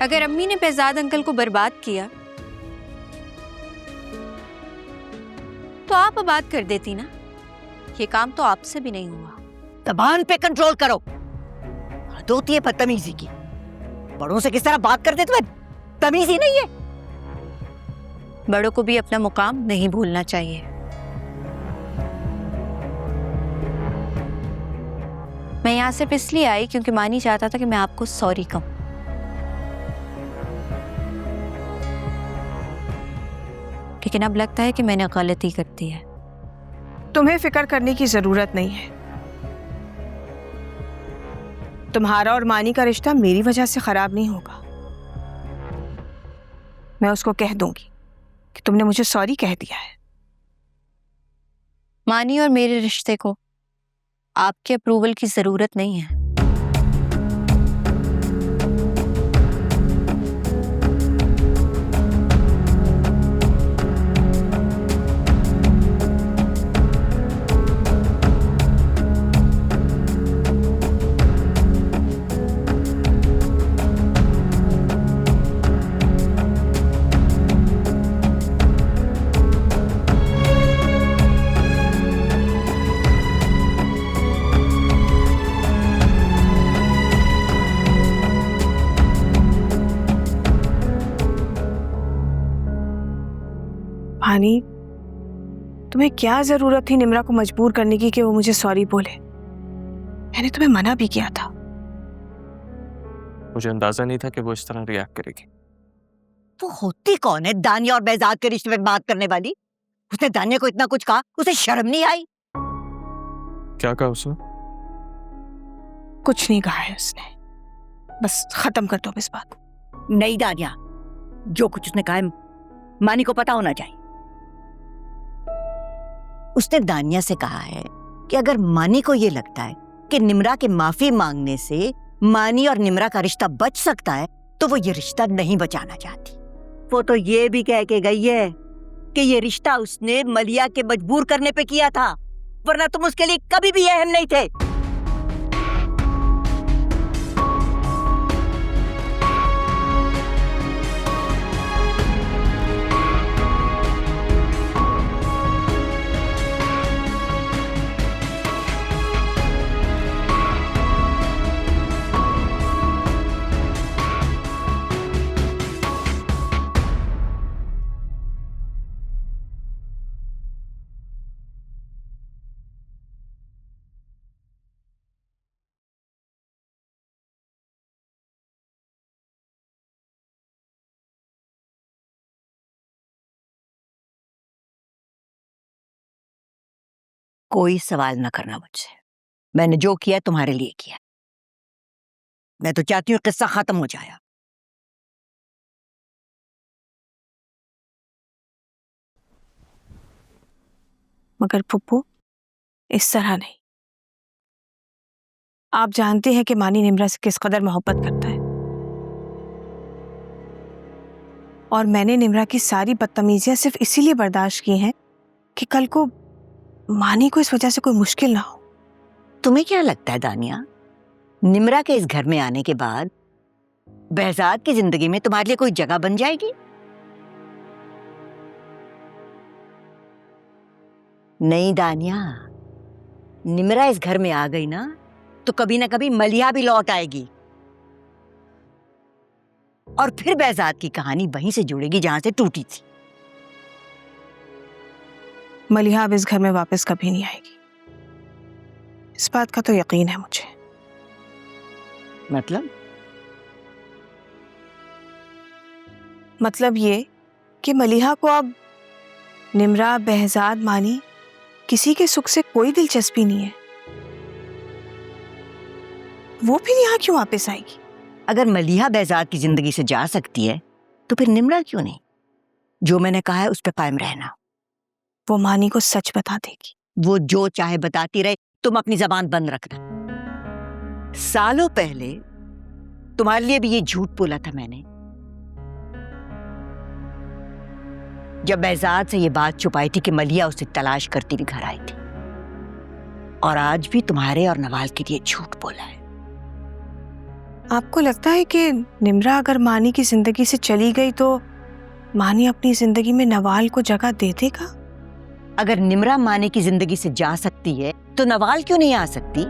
अगर अम्मी ने बेहजाद अंकल को बर्बाद किया तो आप बात कर देती ना। ये काम तो आपसे भी नहीं हुआ। जबान पे कंट्रोल करो। हद होती है बदतमीजी की। बड़ों से किस तरह बात करते तुम्हें तमीज ही नहीं है। बड़ों को भी अपना मुकाम नहीं भूलना चाहिए। मैं यहाँ सिर्फ इसलिए आई क्योंकि मानी चाहता था कि मैं आपको सॉरी कहूं। लेकिन अब लगता है कि मैंने गलती कर दी है। तुम्हें फिक्र करने की जरूरत नहीं है। तुम्हारा और मानी का रिश्ता मेरी वजह से खराब नहीं होगा। मैं उसको कह दूंगी कि तुमने मुझे सॉरी कह दिया है। मानी और मेरे रिश्ते को आपके अप्रूवल की जरूरत नहीं है। भानी, तुम्हें क्या जरूरत थी निम्रा को मजबूर करने की कि वो मुझे सॉरी बोले? मैंने तुम्हें मना भी किया था। मुझे अंदाजा नहीं था कि वो इस तरह रिएक्ट करेगी। वो होती कौन है दानिया और बेहजाद के रिश्ते में बात करने वाली? उसने दानिया को इतना कुछ कहा, उसे शर्म नहीं आई? क्या कहा उसने? कुछ नहीं कहा है उसने। बस खत्म कर दो इस बात को। नहीं दानिया, जो कुछ उसने कहा है मानी को पता होना चाहिए। उसने दानिया से कहा है कि अगर मानी को यह लगता है कि निम्रा के माफी मांगने से मानी और निम्रा का रिश्ता बच सकता है तो वो ये रिश्ता नहीं बचाना चाहती। वो तो ये भी कह के गई है कि ये रिश्ता उसने मलिया के मजबूर करने पे किया था, वरना तुम उसके लिए कभी भी अहम नहीं थे। कोई सवाल ना करना मुझसे। मैंने जो किया तुम्हारे लिए किया। मैं तो चाहती हूँ किस्सा खत्म हो जाए। मगर फुप्पू, इस तरह नहीं। आप जानते हैं कि मानी निम्रा से किस कदर मोहब्बत करता है, और मैंने निम्रा की सारी बदतमीजियां सिर्फ इसीलिए बर्दाश्त की हैं कि कल को मानी को इस वजह से कोई मुश्किल ना हो। तुम्हें क्या लगता है दानिया, निम्रा के इस घर में आने के बाद बेहजाद की जिंदगी में तुम्हारे लिए कोई जगह बन जाएगी? नहीं दानिया, निम्रा इस घर में आ गई ना तो कभी ना कभी मलिया भी लौट आएगी और फिर बेहजाद की कहानी वहीं से जुड़ेगी जहां से टूटी थी। मलिहा अब इस घर में वापस कभी नहीं आएगी, इस बात का तो यकीन है मुझे। मतलब ये कि मलिहा को अब निम्रा, बेहजाद, मानी किसी के सुख से कोई दिलचस्पी नहीं है। वो फिर यहाँ क्यों वापस आएगी? अगर मलिहा बेहजाद की जिंदगी से जा सकती है तो फिर निम्रा क्यों नहीं? जो मैंने कहा है उस पर कायम रहना। वो मानी को सच बता देगी। वो जो चाहे बताती रहे, तुम अपनी जबान बंद रखना। सालों पहले तुम्हारे लिए भी ये झूठ बोला था मैंने, जब बेहजाद से ये बात छुपाई थी कि मलिया उसे तलाश करती भी घर आई थी, और आज भी तुम्हारे और नवाल के लिए झूठ बोला है। आपको लगता है कि निम्रा अगर मानी की जिंदगी से चली गई तो मानी अपनी जिंदगी में नवाल को जगह दे देगा? अगर निम्रा मानी की जिंदगी से जा सकती है तो नवाल क्यों नहीं आ सकती?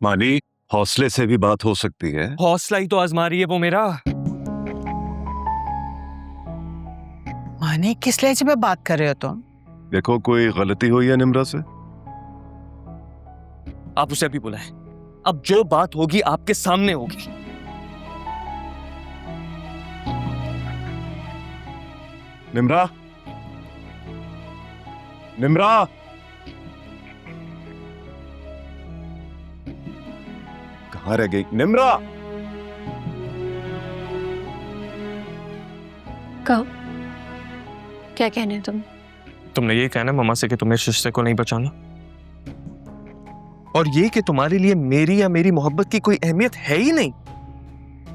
मानी, हौसले से भी बात हो सकती है। हौसला ही तो आजमा रही है वो मेरा। माने किस लहजे में बात कर रहे हो तुम? देखो, कोई गलती हुई है निम्रा से? आप उसे अभी बुलाएं। अब जो बात होगी आपके सामने होगी। निम्रा, निम्रा, कहाँ रह गई निम्रा? कहो, क्या कहने तुम? तुमने ये कहना मम्मा से कि तुम्हें इस रिश्ते को नहीं बचाना, और ये कि तुम्हारे लिए मेरी या मेरी मोहब्बत की कोई अहमियत है ही नहीं,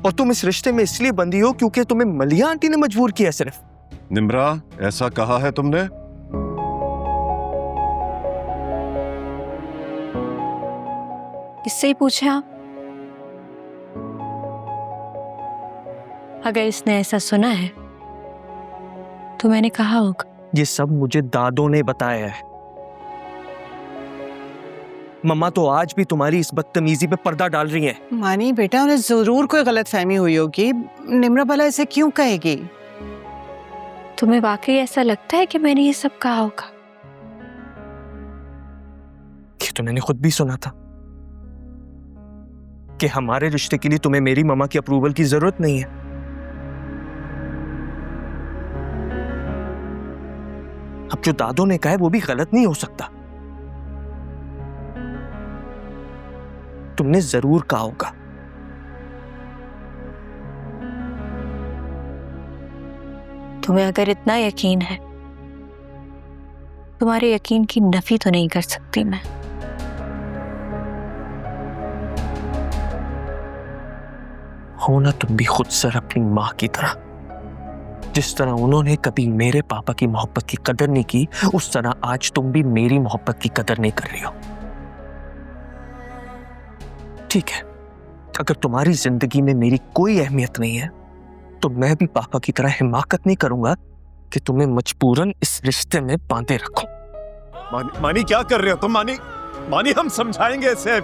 और तुम इस रिश्ते में इसलिए बंधी हो क्योंकि तुम्हें मलिया आंटी ने मजबूर किया सिर्फ। निम्रा, ऐसा कहा है तुमने? किससे ही पूछे आप? अगर इसने ऐसा सुना है तो मैंने कहा होगा। ये सब मुझे दादों ने बताया है। मम्मा तो आज भी तुम्हारी इस बदतमीजी पे पर्दा डाल रही हैं। मानी बेटा, उन्हें जरूर कोई गलतफहमी हुई होगी। निम्रा भला ऐसे क्यों कहेगी? तुम्हें वाकई ऐसा लगता है कि मैंने ये सब कहा होगा? ये तो मैंने खुद भी सुना था कि हमारे रिश्ते के लिए तुम्हें मेरी मम्मा की अप्रूवल की जरूरत नहीं है। अब जो दादों ने कहा है वो भी गलत नहीं हो सकता। तुमने जरूर कहा होगा। तुम्हें अगर इतना यकीन है, तुम्हारे यकीन की नफी तो नहीं कर सकती मैं। हो ना तुम भी खुद सर अपनी माँ की तरह। जिस तरह उन्होंने कभी मेरे पापा की मोहब्बत की कदर नहीं की, उस तरह आज तुम भी मेरी मोहब्बत की कदर नहीं कर रही हो। ठीक है, अगर तुम्हारी जिंदगी में मेरी कोई अहमियत नहीं है तो मैं भी पापा की तरह हिमाकत नहीं करूंगा कि तुम्हें मजबूरन इस रिश्ते में बांधे रखूं। मानी क्या कर रहे हो तुम? मानी, मानी हम समझाएंगे इसे।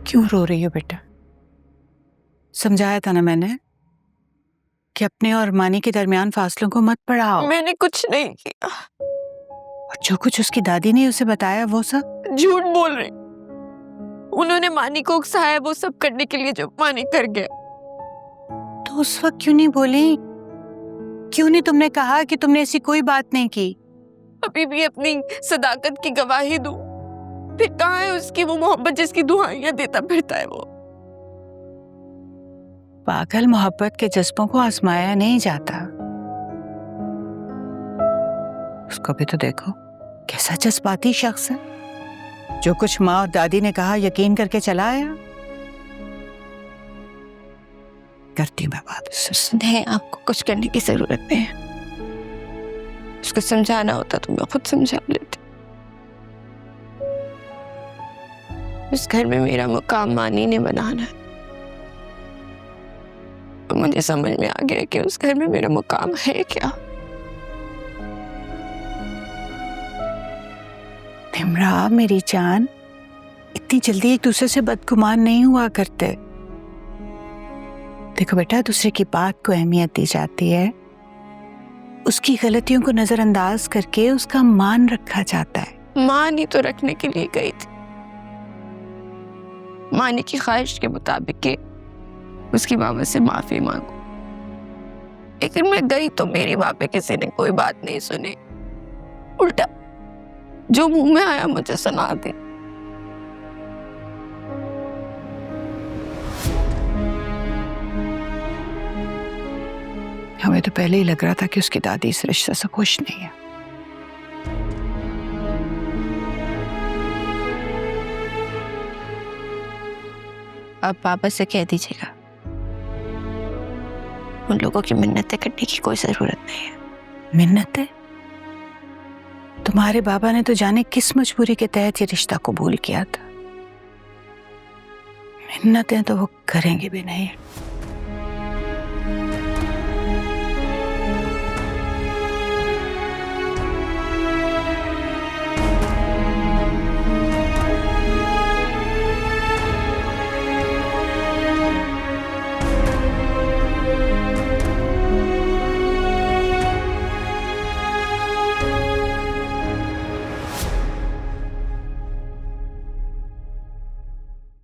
क्यों रो रही हो बेटा? समझाया था ना मैंने कि अपने और मानी के दरमियान फासलों को मत बढ़ाओ। मैंने कुछ नहीं किया। और जो कुछ उसकी दादी ने उसे बताया वो सब झूठ बोल रही। उन्होंने मानी को उकसाया वो सब करने के लिए जो मानी कर गया। तो उस वक्त क्यों नहीं बोली? क्यों नहीं तुमने कहा कि तुमने ऐसी कोई बात नहीं की? अभी भी अपनी सदाकत की गवाही दूं, फिर कहाँ है उसकी वो मोहब्बत जिसकी दुआइयां देता फिरता है वो? पागल, मोहब्बत के जज्बों को आजमाया नहीं जाता। उसको भी तो देखो, कैसा जज्बाती शख्स है। जो कुछ माँ और दादी ने कहा यकीन करके चला आया। करती मैं बात। नहीं, आपको कुछ करने की जरूरत नहीं है। उसको समझाना होता तो मैं खुद समझा लेती। उस घर में मेरा मुकाम मानी ने बनाना है। तो मुझे समझ में आ गया कि उस घर में मेरा मुकाम है क्या। निम्रा मेरी जान, इतनी जल्दी एक दूसरे से बदगुमान नहीं हुआ करते। देखो बेटा, दूसरे की बात को अहमियत दी जाती है, उसकी गलतियों को नजरअंदाज करके उसका मान रखा जाता है। माँ नहीं तो रखने के लिए गई थी, माँ ने की ख्वाहिश के मुताबिक कि उसकी मामा से माफी मांगू, लेकिन मैं गई तो मेरी माँ पे किसी ने कोई बात नहीं सुनी, उल्टा जो मुंह में आया मुझे सुना दी। हमें तो पहले ही लग रहा था कि उसकी दादी इस रिश्ते से खुश नहीं है। अब पापा से कह दीजिएगा, उन लोगों की मिन्नतें करने की कोई जरूरत नहीं है। मिन्नतें? तुम्हारे बाबा ने तो जाने किस मजबूरी के तहत ये रिश्ता कबूल किया था। मिन्नतें तो वो करेंगे भी नहीं।